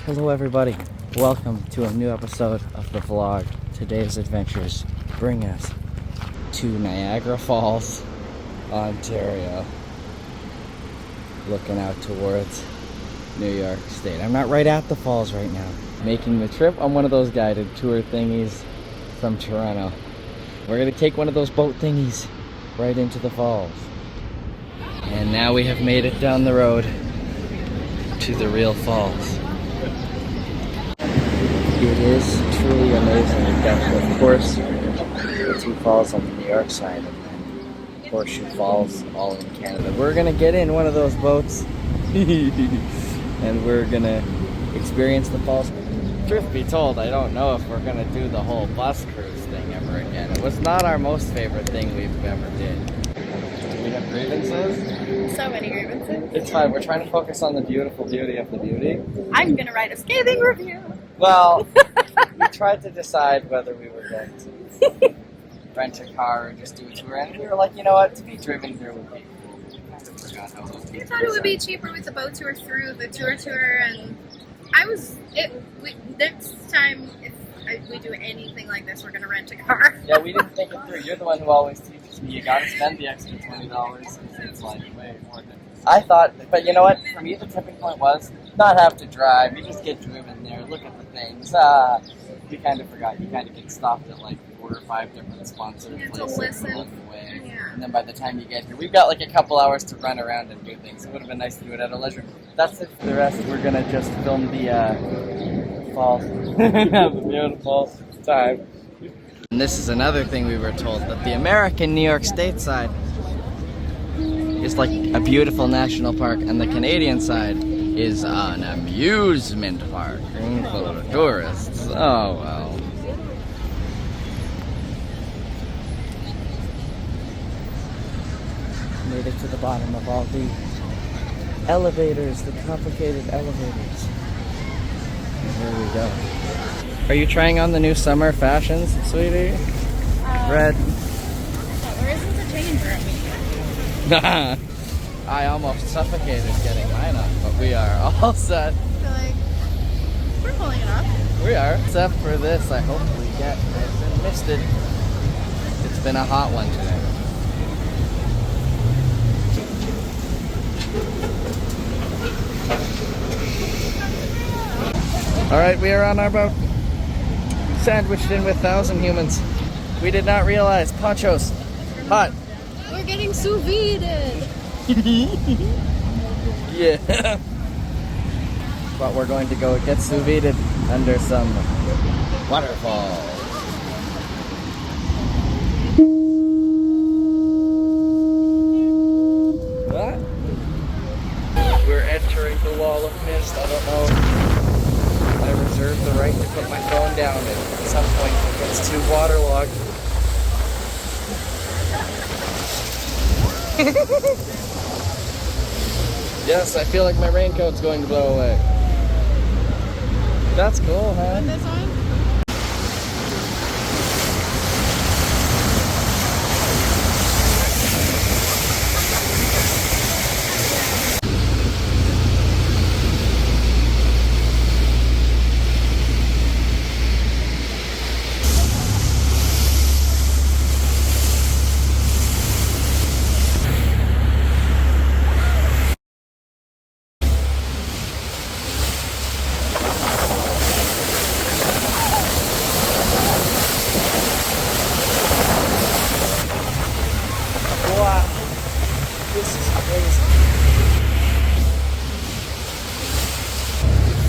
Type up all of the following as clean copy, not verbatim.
Hello everybody, welcome to a new episode of the vlog. Today's adventures bring us to Niagara Falls, Ontario. Looking out towards New York State. I'm not right at the falls right now. Making the trip on one of those guided tour thingies from Toronto. We're gonna take one of those boat thingies right into the falls. And now we have made it down the road to the real falls. It is truly amazing. We've got, of course, the two falls on the New York side and then Horseshoe Falls all in Canada. We're gonna get in one of those boats and we're gonna experience the falls. Truth be told, I don't know if we're gonna do the whole bus cruise thing ever again. It was not our most favorite thing we've ever did. Do we have grievances? So many grievances. It's fine. We're trying to focus on the beautiful beauty of the beauty. I'm gonna write a scathing review. Well, we tried to decide whether we were going to rent a car or just do a tour, and we were like, you know what, to be driven here would be cool. We kind of forgot how those I thought it would be cheaper with the boat tour through the tour, and next time if we do anything like this, we're gonna rent a car. Yeah, we didn't think it through. You're the one who always teaches me you gotta spend the extra $20. It's like way more than I thought. But you know what? For me, the tipping point was not have to drive. You just get driven there, look at the things. You kind of forgot. You kind of get stopped at like 4 or 5 different sponsored places along the way. Yeah. And then by the time you get here, we've got like a couple hours to run around and do things. It would have been nice to do it at a leisure. That's it for the rest. We're gonna just film the falls. Have a beautiful time. And this is another thing we were told, that the American New York State side is like a beautiful national park, and the Canadian side is an amusement park full of tourists. Oh well. Made it to the bottom of all the elevators, the complicated elevators. And here we go. Are you trying on the new summer fashions, sweetie? Red. Where isn't the change room? I almost suffocated getting mine on, but we are all set. I feel like we're pulling it off. We are. Except for this, I hopefully get. I've been misted. It's been a hot one today. Alright, we are on our boat. Sandwiched in with 1,000 humans. We did not realize. Ponchos. Hot. We're getting sous vide. Yeah. But we're going to go get sous vide under some waterfalls. What? We're entering the wall of mist. I don't know. I reserve the right to put my phone down at some point if it gets too waterlogged. Yes, I feel like my raincoat's going to blow away. That's cool, huh? This one?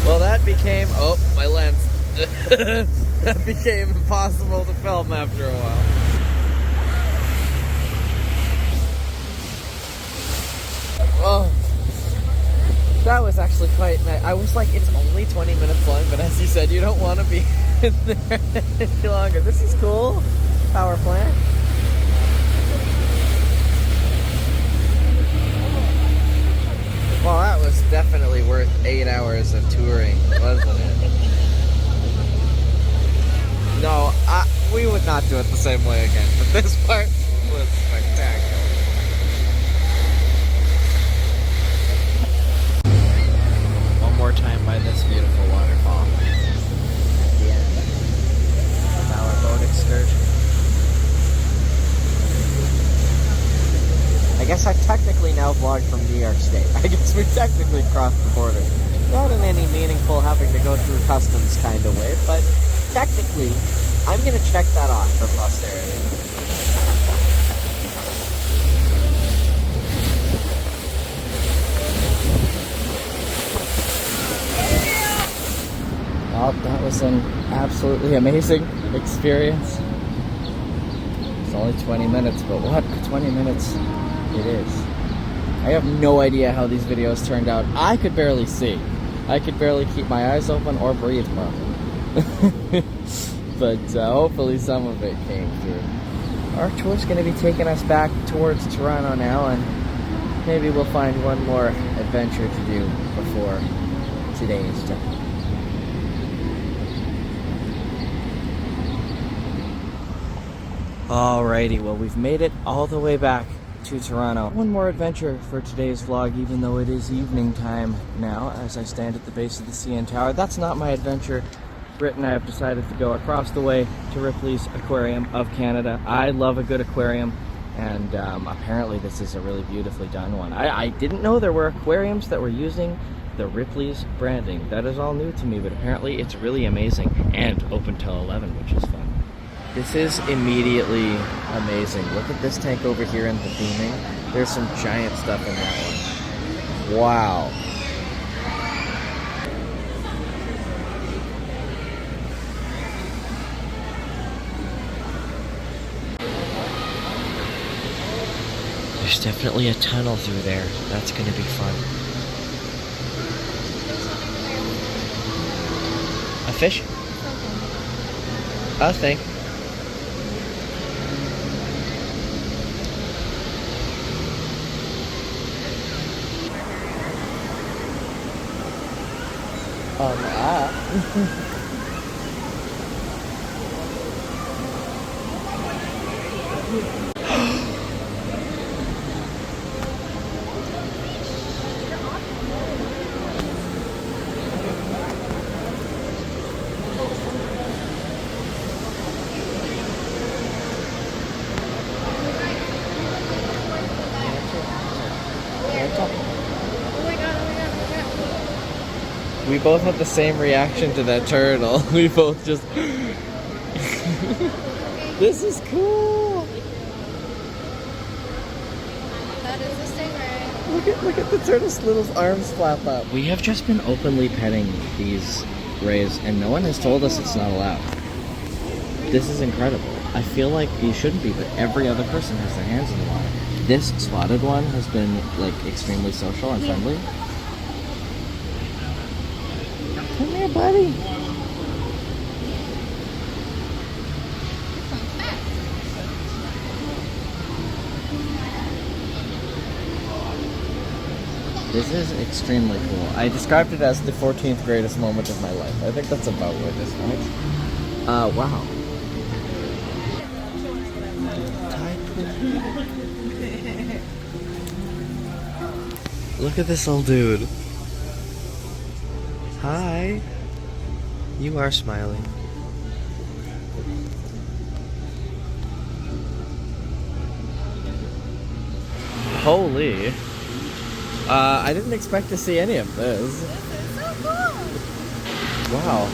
Well, that became, oh, my lens. That became impossible to film after a while. Oh, that was actually quite nice. I was like, it's only 20 minutes long, but as you said, you don't want to be in there any longer. This is cool. Power plant. Well, that was definitely worth 8 hours of touring, wasn't it? No, we would not do it the same way again, but this part was spectacular. One more time by enjoy this beautiful waterfall at the end of our boat excursion. I guess I technically now vlog from New York State. I guess we technically crossed the border. Not in any meaningful having to go through customs kind of way, but technically, I'm going to check that off for posterity. Well, that was an absolutely amazing experience. It's only 20 minutes, but what 20 minutes it is. I have no idea how these videos turned out. I could barely see. I could barely keep my eyes open or breathe properly. But hopefully some of it came through. Our tour's going to be taking us back towards Toronto now, and maybe we'll find one more adventure to do before today is done. Alrighty, well, we've made it all the way back to Toronto. One more adventure for today's vlog, even though it is evening time now as I stand at the base of the CN Tower. That's not my adventure. Britt and I have decided to go across the way to Ripley's Aquarium of Canada. I love a good aquarium, and apparently this is a really beautifully done one. I didn't know there were aquariums that were using the Ripley's branding. That is all new to me, but apparently it's really amazing and open till 11, which is fun. This is immediately amazing. Look at this tank over here in the theming. There's some giant stuff in that one. Wow. There's definitely a tunnel through there. That's going to be fun. A fish? A thing. We both had the same reaction to that turtle. We both just... This is cool! That is a stingray. Look at the turtle's little arms flap up. We have just been openly petting these rays, and no one has told us it's not allowed. This is incredible. I feel like you shouldn't be, but every other person has their hands in the water. This spotted one has been, like, extremely social and friendly. Come here, buddy. This is extremely cool. I described it as the 14th greatest moment of my life. I think that's about what it is, right? Wow. Look at this little dude. Hi. You are smiling. Holy. I didn't expect to see any of this. This is so cool. Wow.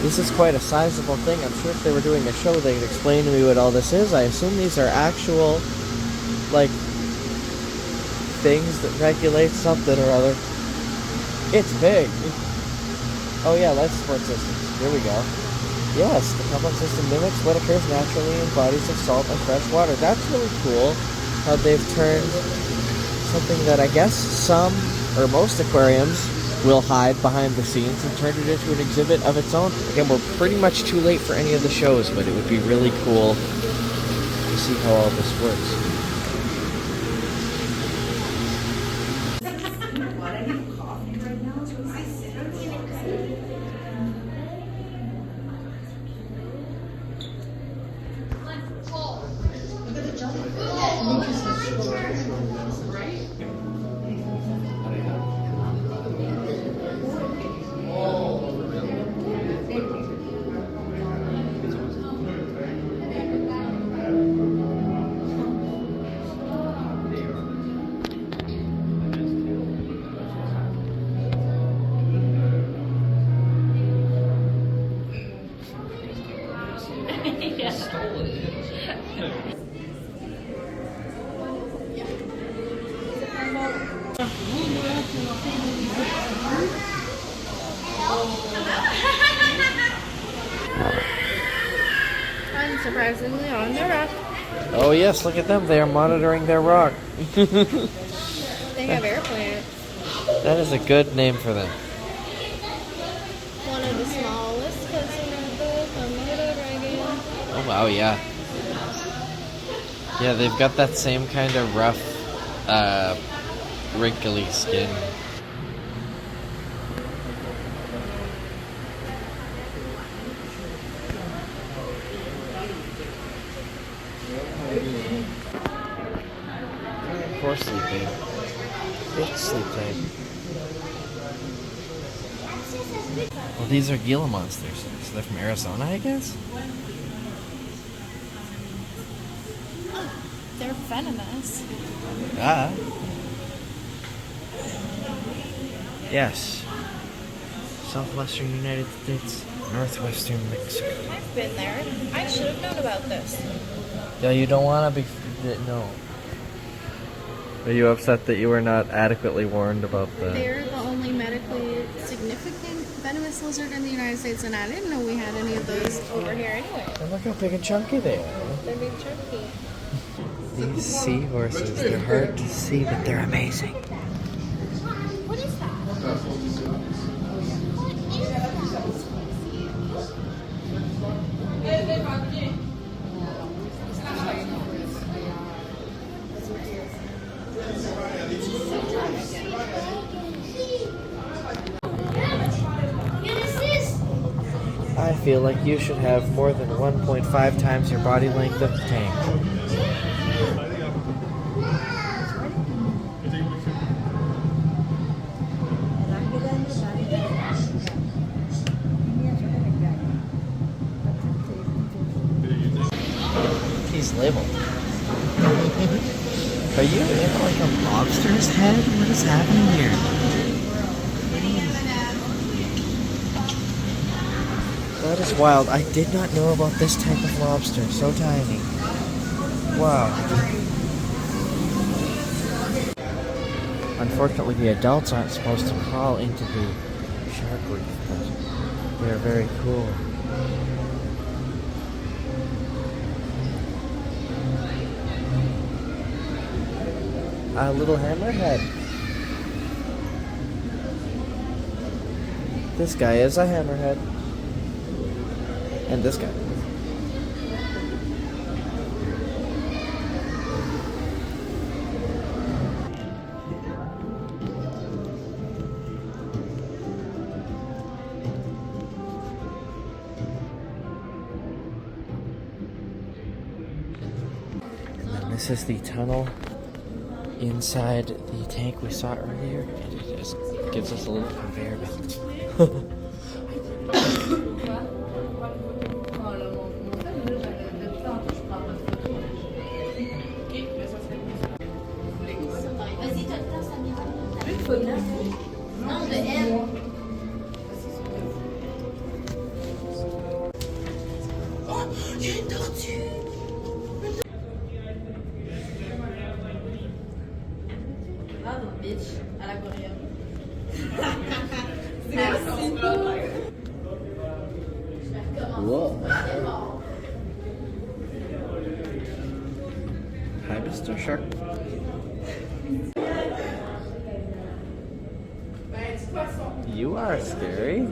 This is quite a sizable thing. I'm sure if they were doing a show, they'd explain to me what all this is. I assume these are actual, like, things that regulate something or other. It's big. Oh yeah, life support systems. Here we go. Yes, the complex system mimics what occurs naturally in bodies of salt and fresh water. That's really cool how they've turned something that I guess some or most aquariums will hide behind the scenes and turned it into an exhibit of its own. Again, we're pretty much too late for any of the shows, but it would be really cool to see how all this works. Unsurprisingly, on the rock. Oh yes, look at them. They are monitoring their rock. They have air plants. That is a good name for them. One of the smallest specimens of Komodo dragon. Oh wow, yeah. Yeah, they've got that same kind of rough, wrinkly skin. Poor sleeping. It's sleep time. Well, these are Gila monsters, so they're from Arizona, I guess? They're venomous. Ah. Yes. Southwestern United States, northwestern Mexico. I've been there. I should have known about this. Yeah, you don't want to be... No. Are you upset that you were not adequately warned about the... They're the only medically significant venomous lizard in the United States, and I didn't know we had any of those over here anyway. Oh, look how big and chunky they are. They're big chunky. These seahorses, they're hard to see, but they're amazing. What is that? I feel like you should have more than 1.5 times your body length of the tank. He's labeled. Are you in like a lobster's head? What is happening here? That is wild. I did not know about this type of lobster. So tiny. Wow. Unfortunately, the adults aren't supposed to crawl into the shark reef, but they're very cool. A little hammerhead. This guy is a hammerhead. And this guy. And then this is the tunnel inside the tank we saw earlier, and it just gives us a little conveyor belt. À l'Aquarium. Whoa. Hi, Mr. Shark. You are scary.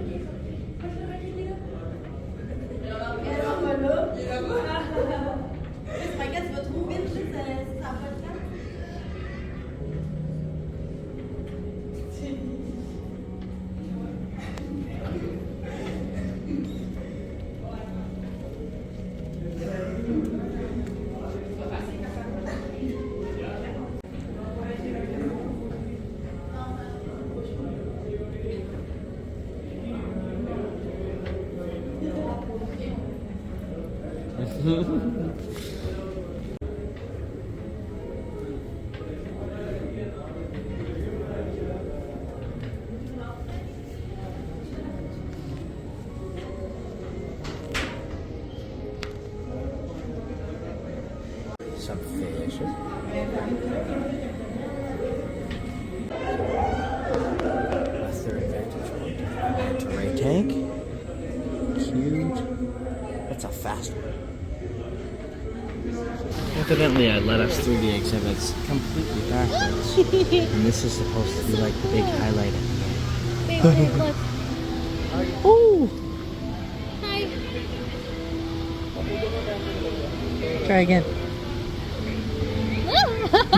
Third vantage point. Ray tank. Cute. That's a fast one. Evidently, I led us through the exhibits completely backwards. And this is supposed to be like the big highlight at the end. Look. Ooh! Hi. Try again.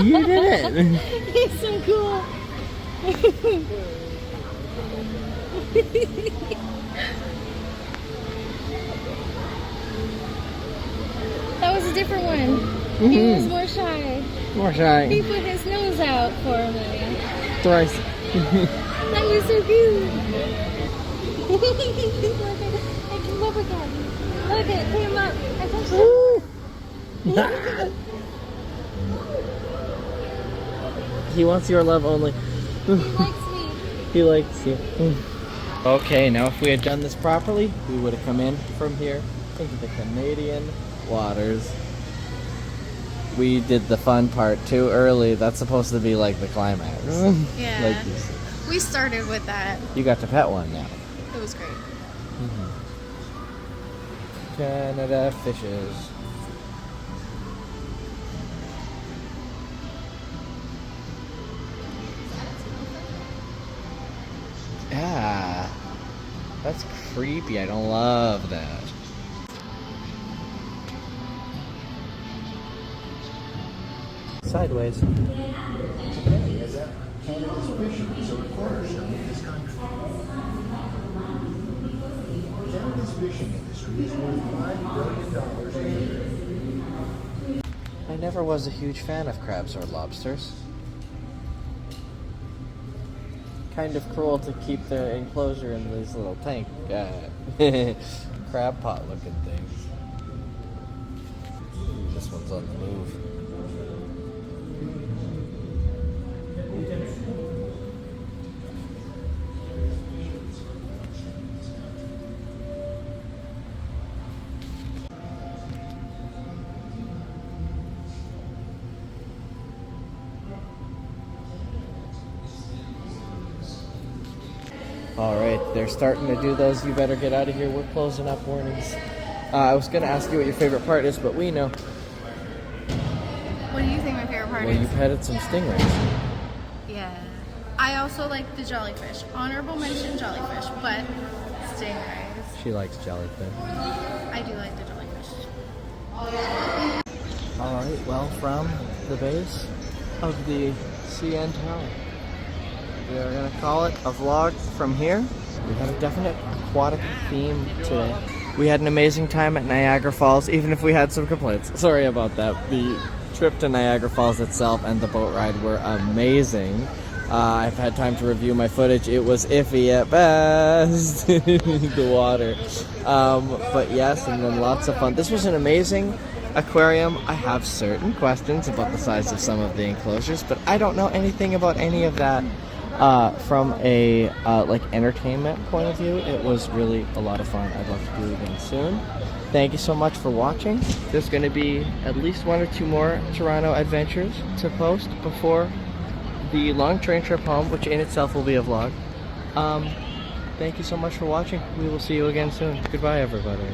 You did it! He's so cool. That was a different one. He was more shy. More shy. He put his nose out for me. Thrice. That was so cute. Look at it. I can love again. Look at it. Came up. I touched it. He wants your love only. He likes me. He likes you. Okay, now if we had done this properly, we would have come in from here into the Canadian waters. We did the fun part too early. That's supposed to be like the climax. Yeah. Like you said. We started with that. You got to pet one now. It was great. Canada fishes. Yeah. That's creepy. I don't love that. Sideways. Canada's fishing is a cornerstone of this country. Canada's fishing industry is worth $5 billion a year. I never was a huge fan of crabs or lobsters. Kind of cruel to keep the enclosure in these little tank crab pot looking things. This one's on the move. Alright, they're starting to do those. You better get out of here. We're closing up warnings. I was going to ask you what your favorite part is, but we know. What do you think my favorite part Well, is? you petted some stingrays. Yeah. I also like the jellyfish. Honorable mention jellyfish, but stingrays. She likes jellyfish. I do like the jellyfish. Alright, well, from the base of the CN Tower, we are going to call it a vlog from here. We have a definite aquatic theme today. We had an amazing time at Niagara Falls, even if we had some complaints. Sorry about that. The trip to Niagara Falls itself and the boat ride were amazing. I've had time to review my footage. It was iffy at best, the water. But yes, and then lots of fun. This was an amazing aquarium. I have certain questions about the size of some of the enclosures, but I don't know anything about any of that. From a like entertainment point of view, it was really a lot of fun. I'd love to do it again soon. Thank you so much for watching. There's going to be at least 1 or 2 more Toronto adventures to post before the long train trip home, which in itself will be a vlog. Thank you so much for watching. We will see you again soon. Goodbye, everybody.